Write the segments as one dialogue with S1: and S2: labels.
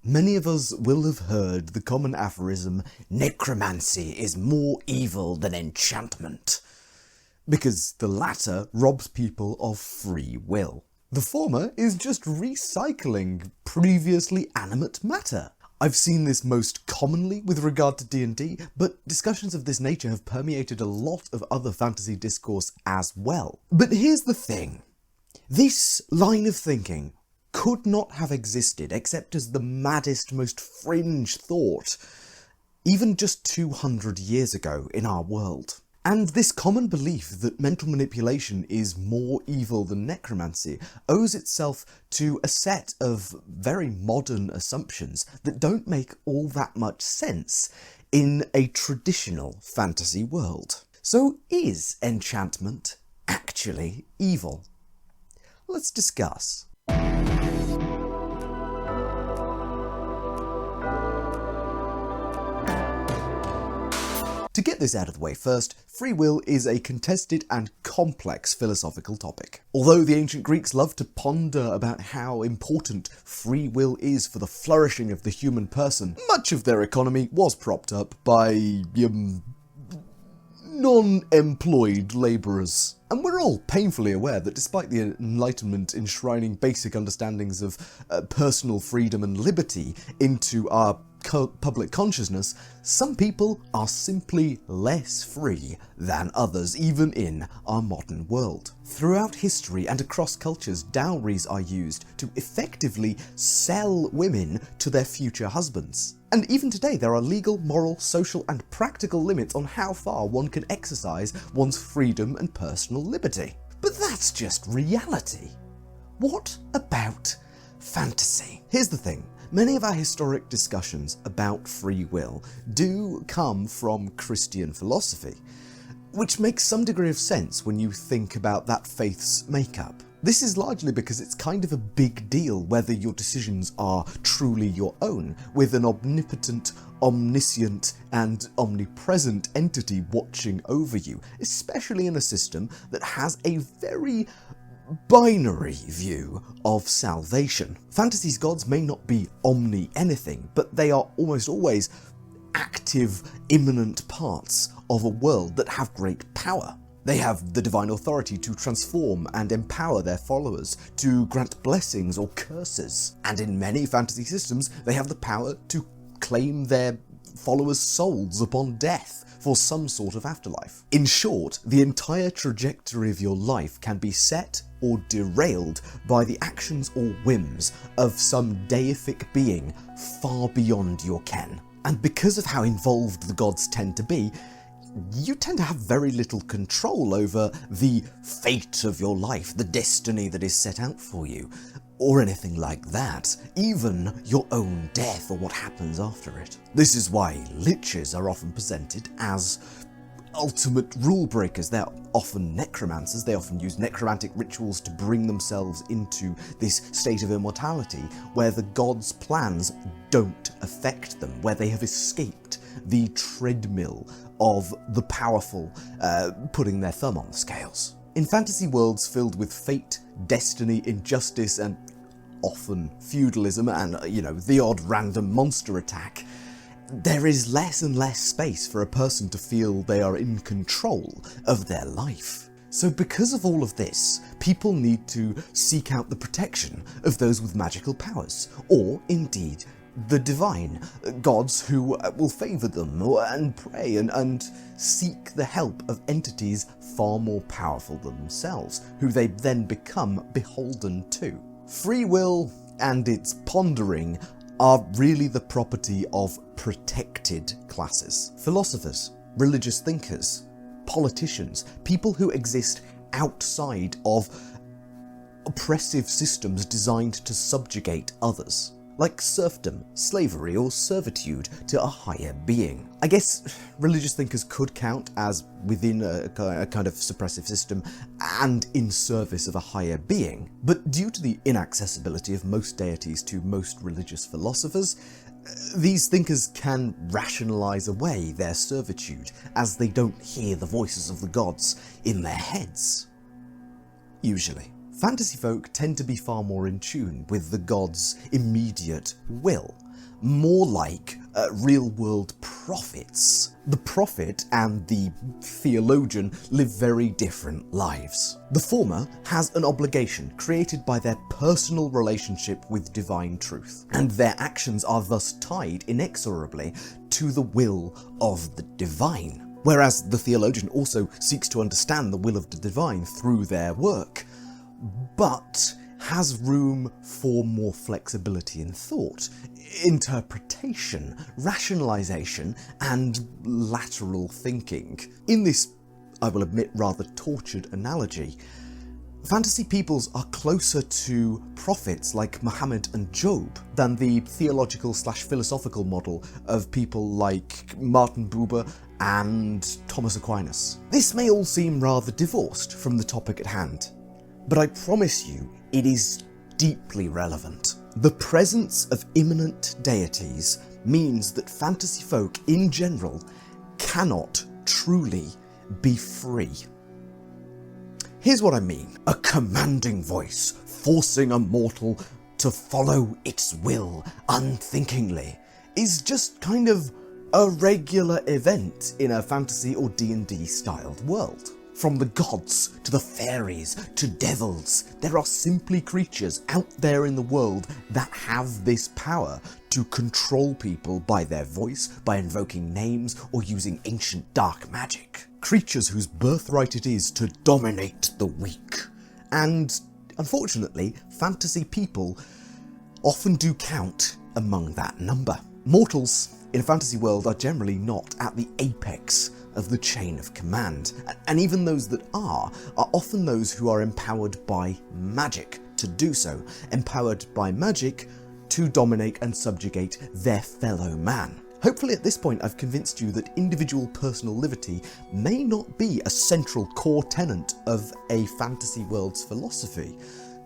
S1: Many of us will have heard the common aphorism, necromancy is more evil than enchantment, because the latter robs people of free will. The former is just recycling previously animate matter. I've seen this most commonly with regard to D&D, but discussions of this nature have permeated a lot of other fantasy discourse as well. But here's the thing. This line of thinking could not have existed except as the maddest, most fringe thought, even just 200 years ago in our world. And this common belief that mental manipulation is more evil than necromancy owes itself to a set of very modern assumptions that don't make all that much sense in a traditional fantasy world. So is enchantment actually evil? Let's discuss. To get this out of the way first, free will is a contested and complex philosophical topic. Although the ancient Greeks loved to ponder about how important free will is for the flourishing of the human person, much of their economy was propped up by non-employed labourers. And we're all painfully aware that despite the Enlightenment enshrining basic understandings of personal freedom and liberty into our public consciousness, some people are simply less free than others, even in our modern world. Throughout history and across cultures, dowries are used to effectively sell women to their future husbands. And even today, there are legal, moral, social, and practical limits on how far one can exercise one's freedom and personal liberty. But that's just reality. What about fantasy? Here's the thing. Many of our historic discussions about free will do come from Christian philosophy, which makes some degree of sense when you think about that faith's makeup. This is largely because it's kind of a big deal whether your decisions are truly your own, with an omnipotent, omniscient, and omnipresent entity watching over you, especially in a system that has a very binary view of salvation. Fantasy's gods may not be omni-anything, but they are almost always active, immanent parts of a world that have great power. They have the divine authority to transform and empower their followers, to grant blessings or curses. And in many fantasy systems, they have the power to claim their followers' souls upon death for some sort of afterlife. In short, the entire trajectory of your life can be set or derailed by the actions or whims of some deific being far beyond your ken. And because of how involved the gods tend to be, you tend to have very little control over the fate of your life, the destiny that is set out for you, or anything like that, even your own death or what happens after it. This is why liches are often presented as ultimate rule breakers. They're often necromancers. They often use necromantic rituals to bring themselves into this state of immortality where the gods' plans don't affect them, where they have escaped the treadmill of the powerful putting their thumb on the scales. In fantasy worlds filled with fate, destiny, injustice, and often feudalism and, the odd random monster attack, there is less and less space for a person to feel they are in control of their life. So because of all of this, people need to seek out the protection of those with magical powers, or indeed the divine, gods who will favour them and pray and seek the help of entities far more powerful than themselves, who they then become beholden to. Free will and its pondering are really the property of protected classes. Philosophers, religious thinkers, politicians, people who exist outside of oppressive systems designed to subjugate others, like serfdom, slavery, or servitude to a higher being. I guess religious thinkers could count as within a kind of suppressive system and in service of a higher being, but due to the inaccessibility of most deities to most religious philosophers, these thinkers can rationalize away their servitude as they don't hear the voices of the gods in their heads. Usually. Fantasy folk tend to be far more in tune with the gods' immediate will, more like real-world prophets. The prophet and the theologian live very different lives. The former has an obligation created by their personal relationship with divine truth, and their actions are thus tied inexorably to the will of the divine. Whereas the theologian also seeks to understand the will of the divine through their work, but has room for more flexibility in thought, interpretation, rationalization, and lateral thinking. In this, I will admit, rather tortured analogy, fantasy peoples are closer to prophets like Muhammad and Job than the theological/philosophical model of people like Martin Buber and Thomas Aquinas. This may all seem rather divorced from the topic at hand, but I promise you it is deeply relevant. The presence of immanent deities means that fantasy folk in general cannot truly be free. Here's what I mean. A commanding voice forcing a mortal to follow its will unthinkingly is just kind of a regular event in a fantasy or D&D styled world. From the gods to the fairies to devils, there are simply creatures out there in the world that have this power to control people by their voice, by invoking names, or using ancient dark magic. Creatures whose birthright it is to dominate the weak. And, unfortunately, fantasy people often do count among that number. Mortals in a fantasy world are generally not at the apex of the chain of command, and even those that are often those who are empowered by magic to do so, empowered by magic to dominate and subjugate their fellow man. Hopefully at this point I've convinced you that individual personal liberty may not be a central core tenet of a fantasy world's philosophy,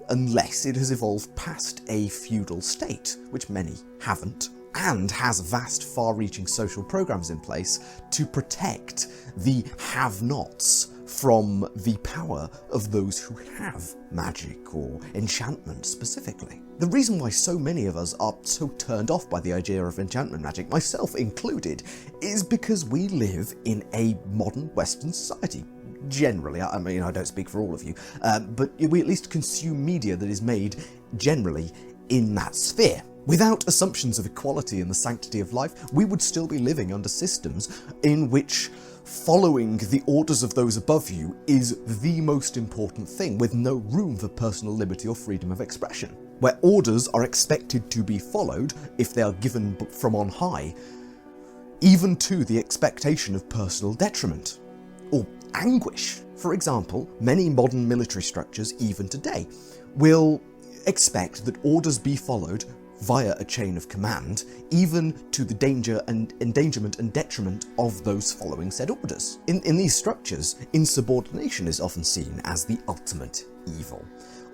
S1: unless it has evolved past a feudal state, which many haven't, and has vast far-reaching social programs in place to protect the have-nots from the power of those who have magic or enchantment specifically. The reason why so many of us are so turned off by the idea of enchantment magic, myself included, is because we live in a modern Western society. Generally, I mean, I don't speak for all of you, but we at least consume media that is made generally in that sphere. Without assumptions of equality and the sanctity of life, we would still be living under systems in which following the orders of those above you is the most important thing, with no room for personal liberty or freedom of expression, where orders are expected to be followed if they are given from on high, even to the expectation of personal detriment or anguish. For example, many modern military structures, even today, will expect that orders be followed via a chain of command, even to the danger and endangerment and detriment of those following said orders. In these structures, insubordination is often seen as the ultimate evil.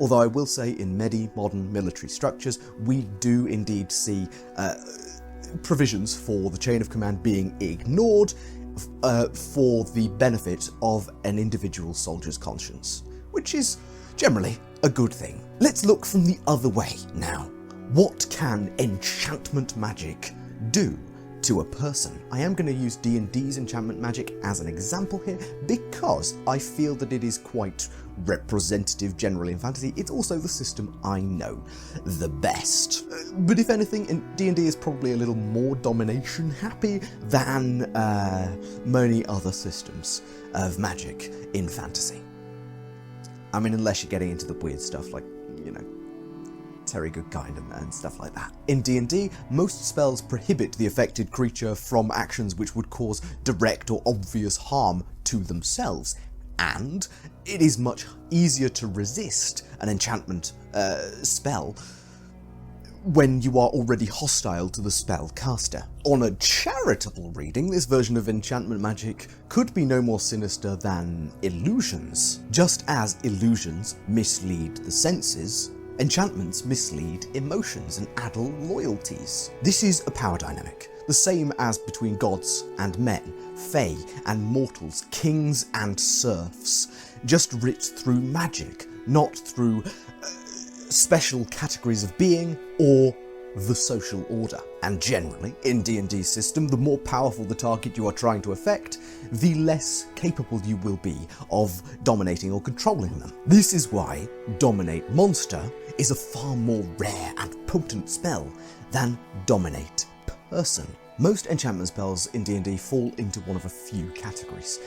S1: Although I will say in many modern military structures, we do indeed see provisions for the chain of command being ignored for the benefit of an individual soldier's conscience, which is generally a good thing. Let's look from the other way now. What can enchantment magic do to a person? I am going to use D&D's enchantment magic as an example here because I feel that it is quite representative generally in fantasy. It's also the system I know the best. But if anything, D&D is probably a little more domination happy than many other systems of magic in fantasy. I mean, unless you're getting into the weird stuff like, you know, Terry Goodkind and stuff like that. In D&D, most spells prohibit the affected creature from actions which would cause direct or obvious harm to themselves, and it is much easier to resist an enchantment spell when you are already hostile to the spell caster. On a charitable reading, this version of enchantment magic could be no more sinister than illusions. Just as illusions mislead the senses, enchantments mislead emotions and addle loyalties. This is a power dynamic, the same as between gods and men, fae and mortals, kings and serfs, just writ through magic, not through special categories of being or the social order. And generally, in D&D's system, the more powerful the target you are trying to affect, the less capable you will be of dominating or controlling them. This is why Dominate Monster is a far more rare and potent spell than Dominate Person. Most enchantment spells in D&D fall into one of a few categories.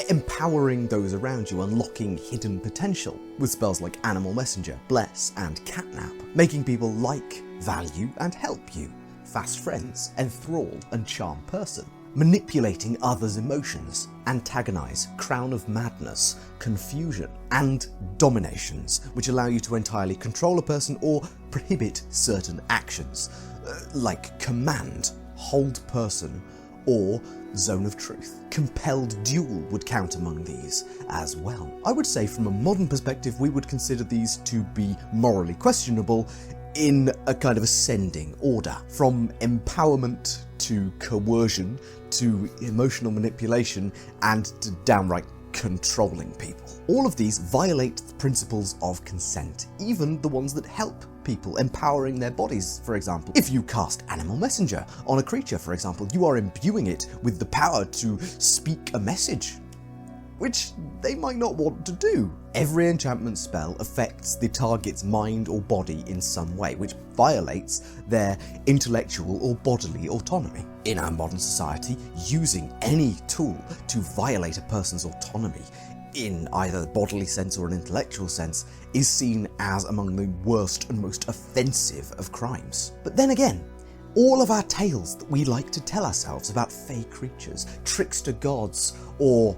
S1: Empowering those around you, unlocking hidden potential, with spells like Animal Messenger, Bless, and Catnap, making people like, value, and help you, fast friends, enthrall, and charm person. Manipulating others' emotions, antagonize, crown of madness, confusion, and dominations, which allow you to entirely control a person or prohibit certain actions, like command, hold person, or zone of truth. Compelled duel would count among these as well. I would say from a modern perspective we would consider these to be morally questionable in a kind of ascending order, from empowerment to coercion to emotional manipulation and to downright controlling people. All of these violate the principles of consent, even the ones that help people, empowering their bodies, for example. If you cast Animal Messenger on a creature, for example, you are imbuing it with the power to speak a message, which they might not want to do. Every enchantment spell affects the target's mind or body in some way, which violates their intellectual or bodily autonomy. In our modern society, using any tool to violate a person's autonomy in either the bodily sense or an intellectual sense is seen as among the worst and most offensive of crimes. But then again, all of our tales that we like to tell ourselves about fey creatures, trickster gods, or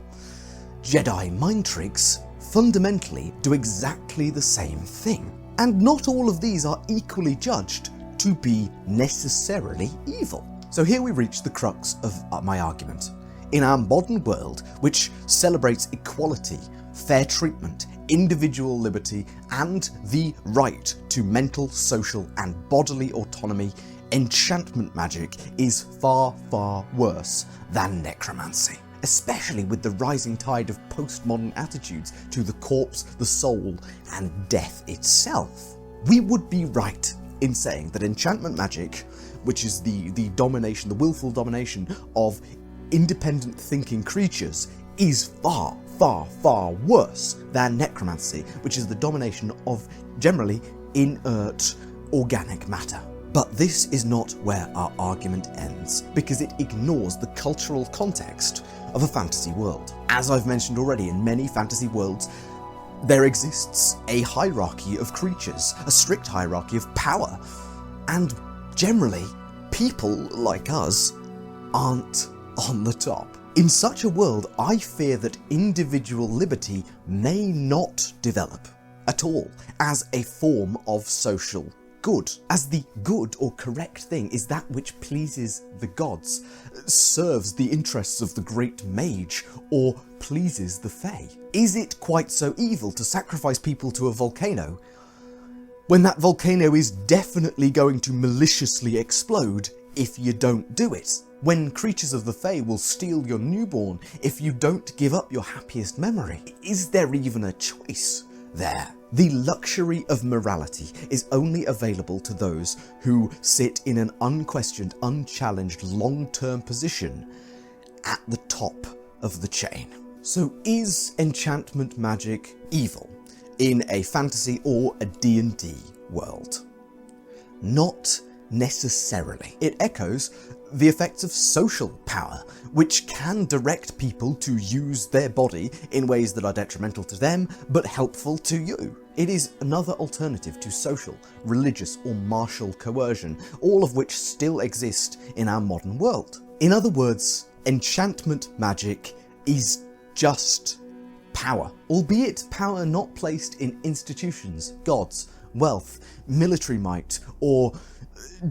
S1: Jedi mind tricks fundamentally do exactly the same thing. And not all of these are equally judged to be necessarily evil. So here we reach the crux of my argument. In our modern world, which celebrates equality, fair treatment, individual liberty, and the right to mental, social, and bodily autonomy, enchantment magic is far, far worse than necromancy. Especially with the rising tide of postmodern attitudes to the corpse, the soul, and death itself. We would be right in saying that enchantment magic, which is the domination, the willful domination of independent thinking creatures, is far, far, far worse than necromancy, which is the domination of generally inert organic matter. But this is not where our argument ends, because it ignores the cultural context of a fantasy world. As I've mentioned already, in many fantasy worlds, there exists a hierarchy of creatures, a strict hierarchy of power, and generally, people like us aren't on the top. In such a world, I fear that individual liberty may not develop at all as a form of social good, as the good or correct thing is that which pleases the gods, serves the interests of the great mage, or pleases the fae. Is it quite so evil to sacrifice people to a volcano when that volcano is definitely going to maliciously explode if you don't do it? When creatures of the fae will steal your newborn if you don't give up your happiest memory? Is there even a choice there? The luxury of morality is only available to those who sit in an unquestioned, unchallenged, long-term position at the top of the chain. So is enchantment magic evil in a fantasy or a D&D world? Not necessarily. It echoes the effects of social power, which can direct people to use their body in ways that are detrimental to them, but helpful to you. It is another alternative to social, religious, or martial coercion, all of which still exist in our modern world. In other words, enchantment magic is just power, albeit power not placed in institutions, gods, wealth, military might, or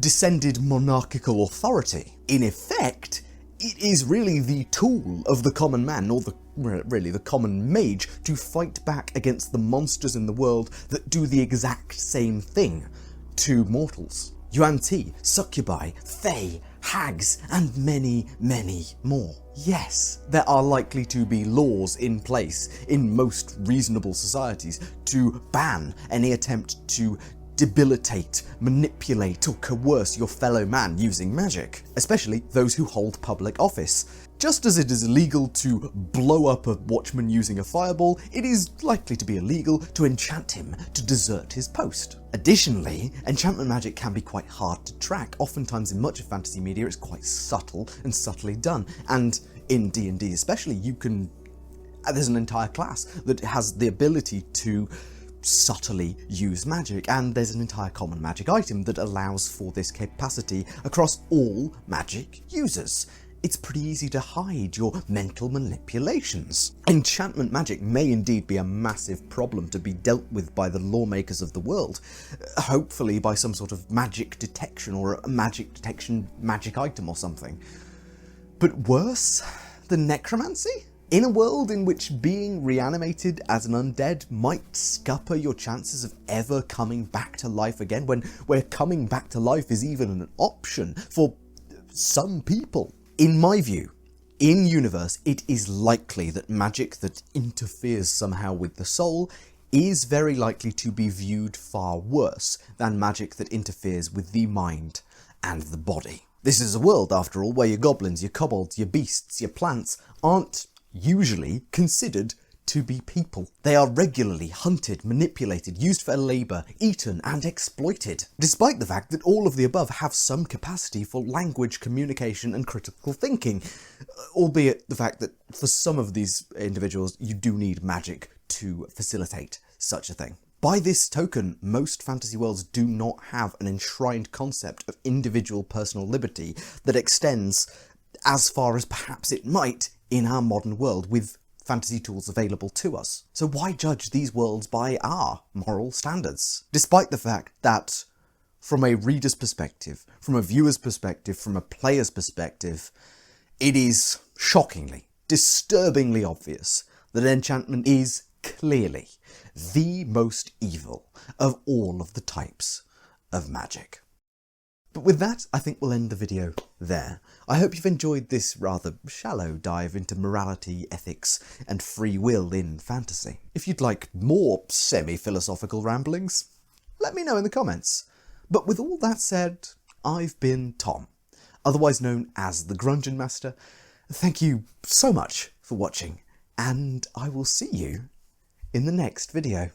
S1: descended monarchical authority. In effect, it is really the tool of the common man, or really the common mage, to fight back against the monsters in the world that do the exact same thing to mortals. Yuan-ti, succubi, fae, hags, and many, many more. Yes, there are likely to be laws in place in most reasonable societies to ban any attempt to debilitate, manipulate or coerce your fellow man using magic, especially those who hold public office. Just as it is illegal to blow up a watchman using a fireball, it is likely to be illegal to enchant him to desert his post. Additionally, enchantment magic can be quite hard to track. Oftentimes in much of fantasy media it's quite subtle and subtly done, and in D&D especially there's an entire class that has the ability to subtly use magic, and there's an entire common magic item that allows for this capacity across all magic users. It's pretty easy to hide your mental manipulations. Enchantment magic may indeed be a massive problem to be dealt with by the lawmakers of the world, hopefully by some sort of magic detection or a magic detection magic item or something. But worse than necromancy? In a world in which being reanimated as an undead might scupper your chances of ever coming back to life again, where coming back to life is even an option for some people. In my view, in universe, it is likely that magic that interferes somehow with the soul is very likely to be viewed far worse than magic that interferes with the mind and the body. This is a world, after all, where your goblins, your kobolds, your beasts, your plants aren't usually considered to be people. They are regularly hunted, manipulated, used for labour, eaten and exploited, despite the fact that all of the above have some capacity for language, communication and critical thinking, albeit the fact that for some of these individuals you do need magic to facilitate such a thing. By this token, most fantasy worlds do not have an enshrined concept of individual personal liberty that extends as far as perhaps it might in our modern world with fantasy tools available to us. So why judge these worlds by our moral standards? Despite the fact that, from a reader's perspective, from a viewer's perspective, from a player's perspective, it is shockingly, disturbingly obvious that enchantment is clearly the most evil of all of the types of magic. But with that, I think we'll end the video there. I hope you've enjoyed this rather shallow dive into morality, ethics, and free will in fantasy. If you'd like more semi-philosophical ramblings, let me know in the comments. But with all that said, I've been Tom, otherwise known as the Grungeon Master. Thank you so much for watching, and I will see you in the next video.